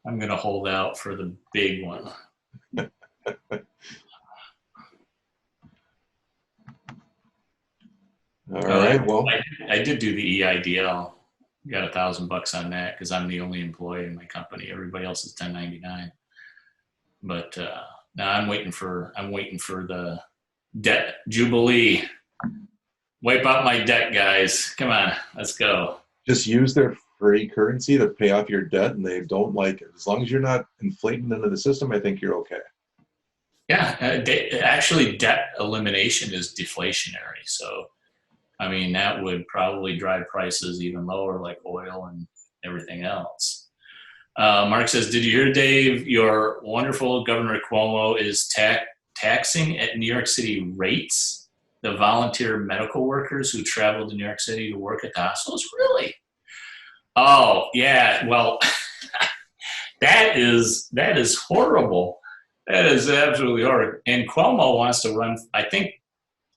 I'm gonna hold out for the big one. All right. Well, I did do the EIDL. Got $1,000 on that because I'm the only employee in my company. Everybody else is 1099. But now I'm waiting for the debt jubilee. Wipe out my debt, guys. Come on, let's go. just use their free currency to pay off your debt, and they don't like it. As long as you're not inflating into the system, I think you're okay. Yeah, actually, debt elimination is deflationary. So, I mean, that would probably drive prices even lower, like oil and everything else. Mark says, did you hear, Dave, your wonderful Governor Cuomo is taxing at New York City rates the volunteer medical workers who travel to New York City to work at the hospitals? Really? Oh, yeah. Well, that is horrible. That is absolutely horrible. And Cuomo wants to run. I think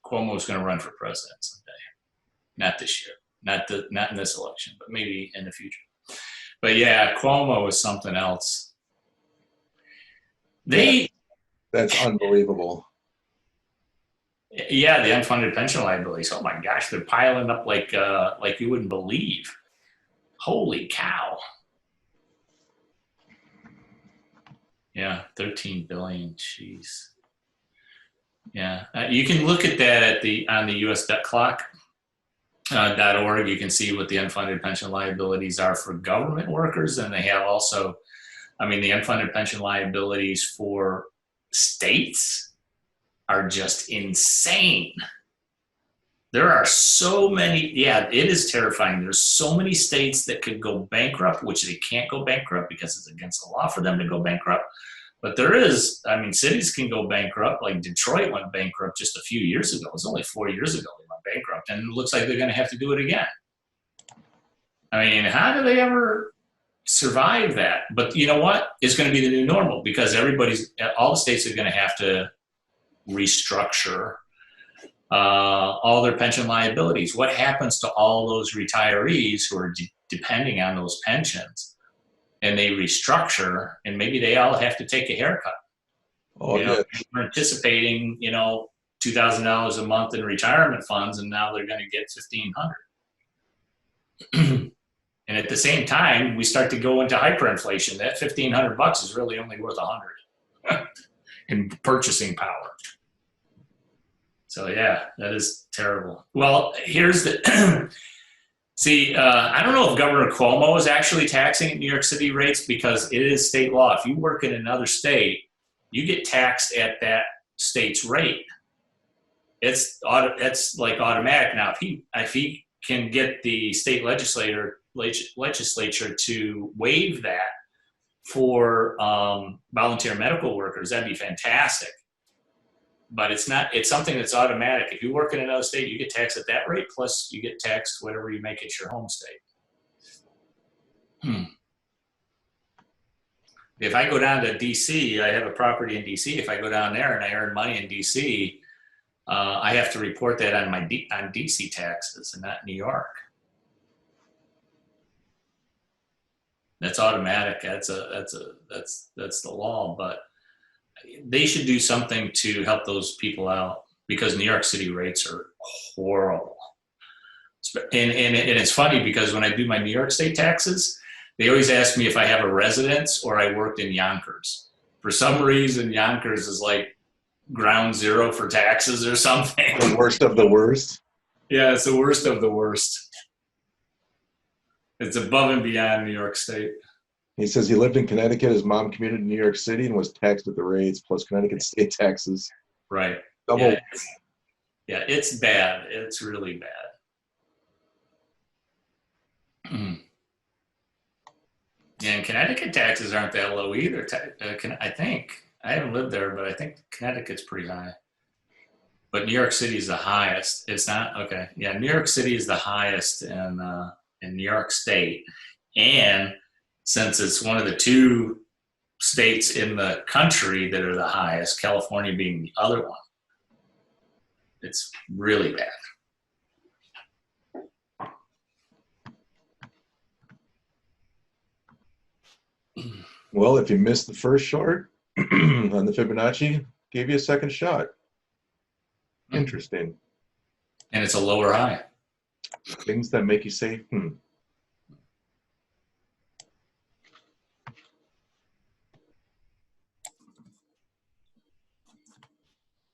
Cuomo is going to run for president someday. Not this year. Not in this election, but maybe in the future. But yeah, Cuomo is something else. That's unbelievable. Yeah, the unfunded pension liabilities. Oh my gosh, they're piling up like you wouldn't believe. Holy cow. Yeah, 13 billion. Jeez. Yeah, you can look at that on the U.S. debt clock. .org, you can see what the unfunded pension liabilities are for government workers, and they have also, I mean, the unfunded pension liabilities for states are just insane. There are so many, yeah, it is terrifying. There's so many states that could go bankrupt, which they can't go bankrupt because it's against the law for them to go bankrupt. But there is, I mean, cities can go bankrupt. Like Detroit went bankrupt just a few years ago. It was only 4 years ago they went bankrupt, and it looks like they're going to have to do it again. I mean, how do they ever survive that? But you know what? It's going to be the new normal because all the states are going to have to restructure all their pension liabilities. What happens to all those retirees who are depending on those pensions? And they restructure, and maybe they all have to take a haircut. Oh, yeah. We're anticipating, $2,000 a month in retirement funds, and now they're going to get $1,500. And at the same time, we start to go into hyperinflation. That $1,500 is really only worth $100 in purchasing power. So yeah, that is terrible. Well, here's the. See, I don't know if Governor Cuomo is actually taxing at New York City rates because it is state law. If you work in another state, you get taxed at that state's rate. It's like automatic now. If he can get the state legislature to waive that for volunteer medical workers, that'd be fantastic. But it's something that's automatic. If you work in another state, you get taxed at that rate, plus you get taxed whatever you make at your home state. If I go down to DC, I have a property in DC. If I go down there and I earn money in DC, I have to report that on on DC taxes and not New York. That's automatic. That's the law. But they should do something to help those people out because New York City rates are horrible. And it's funny because when I do my New York State taxes, they always ask me if I have a residence or I worked in Yonkers. For some reason, Yonkers is like ground zero for taxes or something. The worst of the worst. Yeah, it's the worst of the worst. It's above and beyond New York State. He says he lived in Connecticut. His mom commuted to New York City and was taxed at the rates plus Connecticut state taxes. Right. Double. Yeah, it's bad. It's really bad. Yeah, and Connecticut taxes aren't that low either. I think I haven't lived there, but I think Connecticut's pretty high. But New York City is the highest. It's not okay. Yeah, New York City is the highest in New York State, and since it's one of the two states in the country that are the highest, California being the other one, it's really bad. Well, if you missed the first short on the Fibonacci, gave you a second shot. Interesting. And it's a lower high. Things that make you say,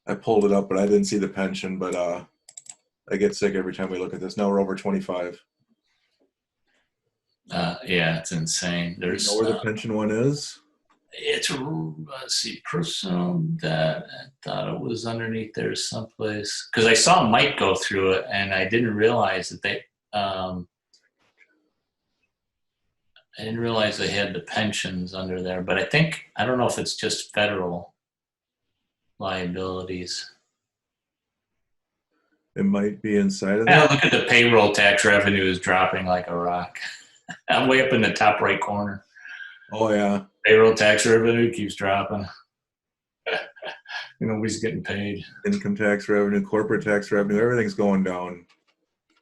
I pulled it up, but I didn't see the pension, but I get sick every time we look at this. Now we're over 25. Yeah, it's insane. There's you know where the pension one is? It's let's see, personal debt. I thought it was underneath there someplace because I saw Mike go through it, and I didn't realize that they. I didn't realize they had the pensions under there, but I don't know if it's just federal liabilities. It might be inside of Yeah, that. look at the payroll tax revenue is dropping like a rock. I'm way up in the top right corner. Oh, yeah. Payroll tax revenue keeps dropping. Nobody's getting paid. Income tax revenue, corporate tax revenue, everything's going down.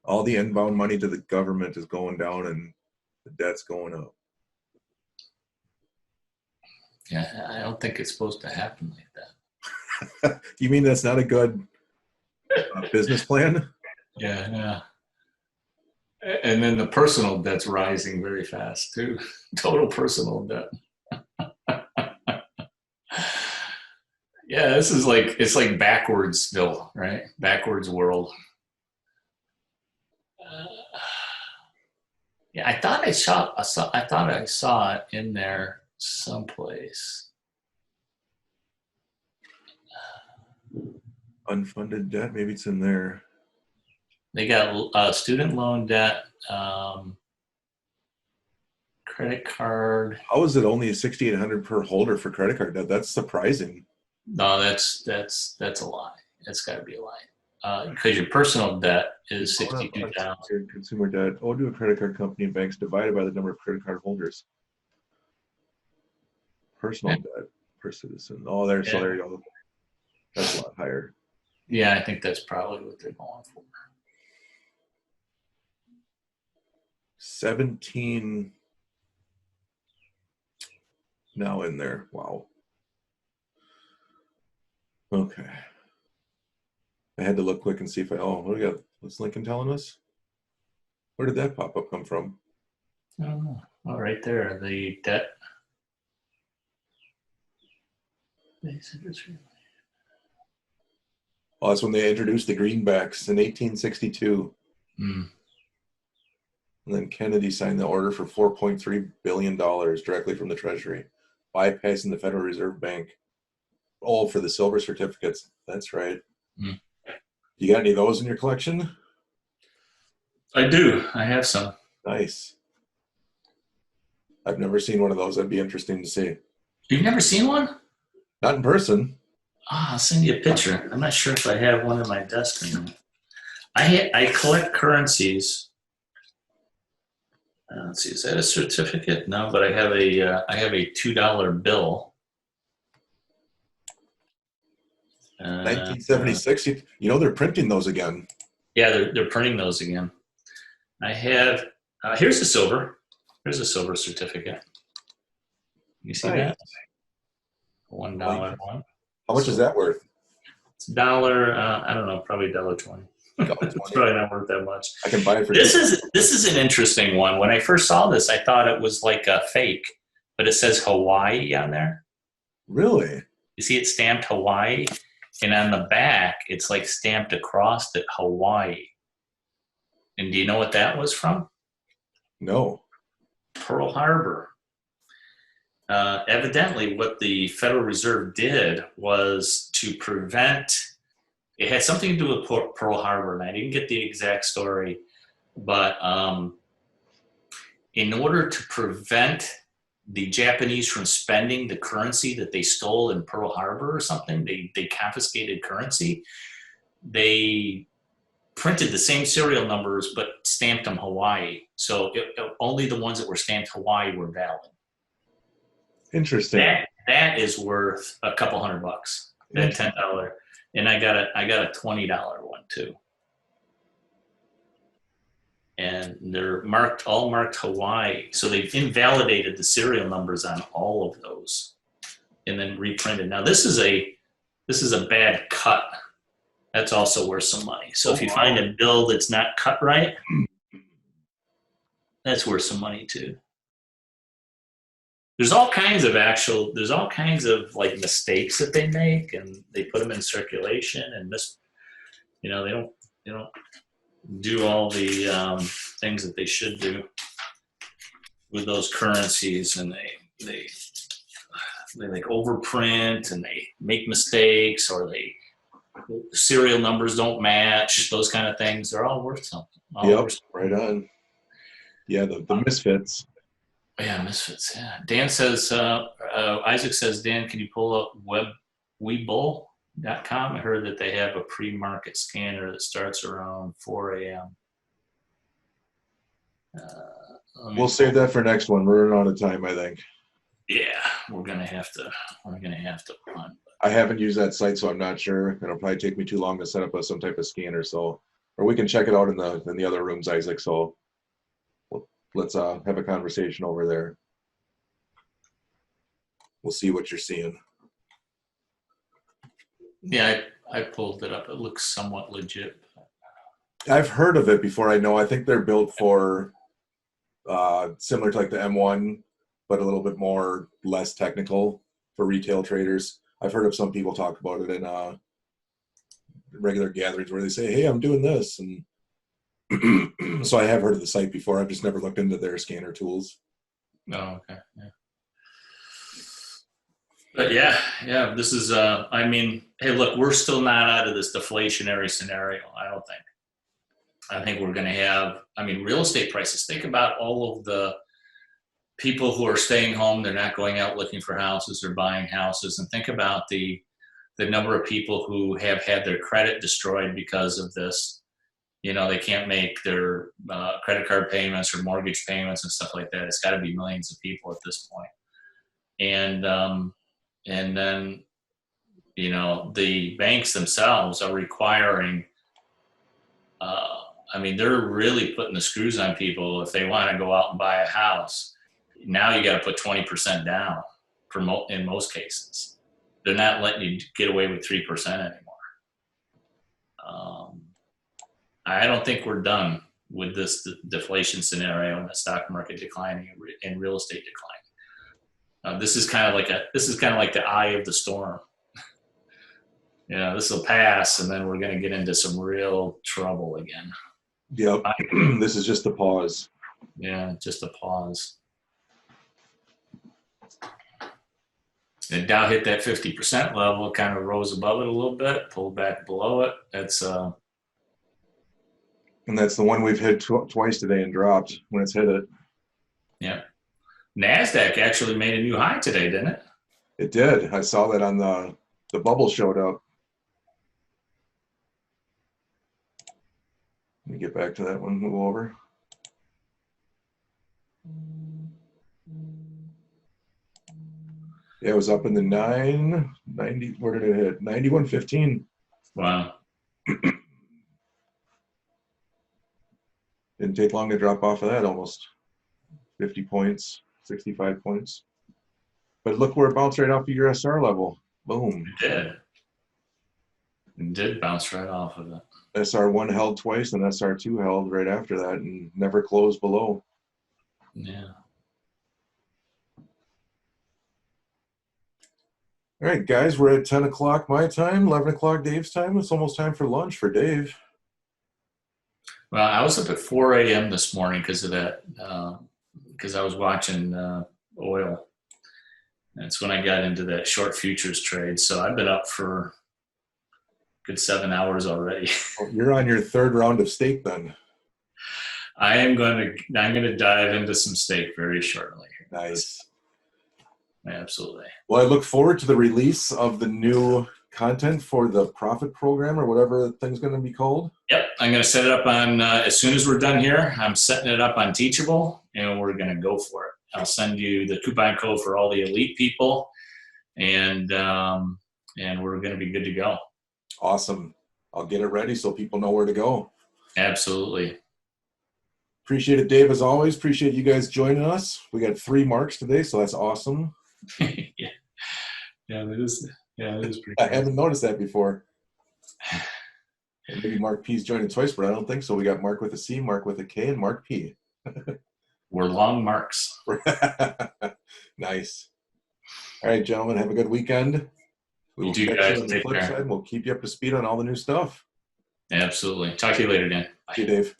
All the inbound money to the government is going down and the debt's going up. Yeah, I don't think it's supposed to happen like that. You mean that's not a good business plan? Yeah. And then the personal debt's rising very fast too. Total personal debt. Yeah, this is it's like backwardsville, right? Backwards world. Yeah, I thought I saw it in there someplace. Unfunded debt, maybe it's in there. They got student loan debt, credit card. How is it only $6,800 per holder for credit card debt? That's surprising. No, that's a lie. That's got to be a lie. Because your personal debt is $62,000. Consumer debt owed to a credit card company and banks divided by the number of credit card holders. Personal debt per citizen. Oh, there. Yeah. So there you go. That's a lot higher. Yeah, I think that's probably what they're going for. 17 now in there. Wow. Okay. I had to look quick and see if what do we got? What's Lincoln telling us? Where did that pop-up come from? I don't know. Oh, right there, the debt. Oh, that's when they introduced the greenbacks in 1862. And then Kennedy signed the order for $4.3 billion directly from the Treasury, bypassing the Federal Reserve Bank. Oh, for the silver certificates. That's right. You got any of those in your collection? I do. I have some. Nice. I've never seen one of those. That'd be interesting to see. You've never seen one? Not in person. I'll send you a picture. I'm not sure if I have one on my desk or not. I collect currencies. Let's see, is that a certificate? No, but I have a $2 bill. 1976. You know they're printing those again. Yeah, they're printing those again. I have here's a silver. Here's a silver certificate. You see Nice. that? $1 one. How much is that worth? It's $1. I don't know, probably $1.20. It's probably not worth that much. I can buy it for. This is an interesting one. When I first saw this, I thought it was like a fake, but it says Hawaii on there. Really? You see it stamped Hawaii, and on the back it's like stamped across it Hawaii. And do you know what that was from? No. Pearl Harbor. Evidently, what the Federal Reserve did was to prevent. It had something to do with Pearl Harbor, and I didn't get the exact story, but in order to prevent the Japanese from spending the currency that they stole in Pearl Harbor or something, they confiscated currency. They printed the same serial numbers but stamped them Hawaii. So only the ones that were stamped Hawaii were valid. Interesting. That is worth a couple $100. That $10. And I got a $20 one too. And they're all marked Hawaii. So they've invalidated the serial numbers on all of those and then reprinted. Now this is a bad cut. That's also worth some money. So if you find a bill that's not cut right, that's worth some money too. There's all kinds of like mistakes that they make, and they put them in circulation and they don't do all the things that they should do with those currencies, and they like overprint and they make mistakes, or serial numbers don't match, those kind of things. They're all worth something. Right on. Yeah, the misfits. Yeah, misfits. Yeah. Dan says, Isaac says, Dan, can you pull up Webull.com? I heard that they have a pre-market scanner that starts around 4 a.m. We'll save that for next one. We're running out of time, I think. Yeah, we're gonna have to run. I haven't used that site, so I'm not sure. It'll probably take me too long to set up some type of scanner. So, or we can check it out in the other rooms, Isaac. So. Let's have a conversation over there. We'll see what you're seeing. Yeah, I pulled it up. It looks somewhat legit. I've heard of it before. I think they're built for similar to like the M1, but a little bit less technical for retail traders. I've heard of some people talk about it in regular gatherings where they say, "Hey, I'm doing this," and so I have heard of the site before. I've just never looked into their scanner tools. Oh, okay. Yeah. But yeah, this is, hey, look, we're still not out of this deflationary scenario, I don't think. I think we're going to have, real estate prices. Think about all of the people who are staying home. They're not going out looking for houses or buying houses. And think about the number of people who have had their credit destroyed because of this. They can't make their credit card payments or mortgage payments and stuff like that. It's got to be millions of people at this point. And then, the banks themselves are requiring, they're really putting the screws on people if they want to go out and buy a house. Now you got to put 20% down in most cases. They're not letting you get away with 3% anymore. I don't think we're done with this deflation scenario and the stock market declining and real estate declining. This is kind of like the eye of the storm. This will pass, and then we're going to get into some real trouble again. Yep. This is just a pause. Yeah, just a pause. And Dow hit that 50% level, kind of rose above it a little bit, pulled back below it. And that's the one we've hit twice today and dropped when it's hit it. Yeah. NASDAQ actually made a new high today, didn't it? It did. I saw that on the bubble showed up. Let me get back to that one, move over. Yeah, it was up in the 990. Where did it hit? 91.15. Wow. Didn't take long to drop off of that, almost 50 points, 65 points. But look where it bounced right off of your SR level. Boom. It did bounce right off of it. SR1 held twice, and SR2 held right after that and never closed below. Yeah. All right, guys, we're at 10 o'clock my time, 11 o'clock Dave's time. It's almost time for lunch for Dave. Well, I was up at 4 a.m. this morning because of that, because I was watching oil. That's when I got into that short futures trade. So I've been up for a good 7 hours already. Well, you're on your third round of steak then. I'm going to dive into some steak very shortly. Nice. Absolutely. Well, I look forward to the release of the new content for the profit program or whatever the thing's going to be called. Yep. I'm going to set it up on, as soon as we're done here, I'm setting it up on Teachable and we're going to go for it. I'll send you the coupon code for all the elite people and we're going to be good to go. Awesome. I'll get it ready so people know where to go. Absolutely. Appreciate it, Dave, as always. Appreciate you guys joining us. We got 3 marks today, so that's awesome. Yeah, that is pretty I cool. haven't noticed that before. And maybe Mark P's joining twice, but I don't think so. We got Mark with a C, Mark with a K, and Mark P. We're long marks. Nice. All right, gentlemen, have a good weekend. You too, guys. On the Take flip care. side, we'll keep you up to speed on all the new stuff. Absolutely. Talk to you later, Dan. Bye. See you, Dave.